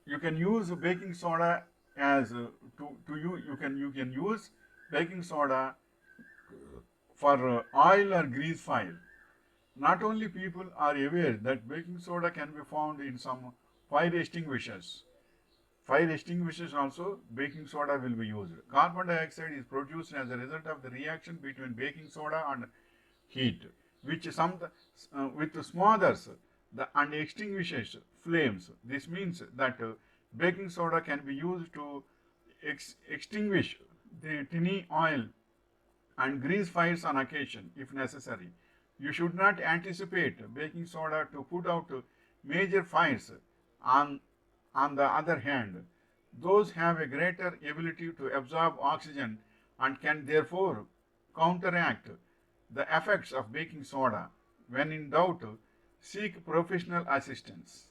you can use baking soda as to you can use baking soda for oil or grease fire. Not only people are aware that baking soda can be found in some fire extinguishers. Fire extinguishers also baking soda will be used. Carbon dioxide is produced as a result of the reaction between baking soda and heat, which with smothers and extinguishes flames. This means that baking soda can be used to extinguish the tiny oil and grease fires on occasion if necessary. You should not anticipate baking soda to put out major fires. On, on the other hand, those have a greater ability to absorb oxygen and can therefore counteract the effects of baking soda. When in doubt, seek professional assistance.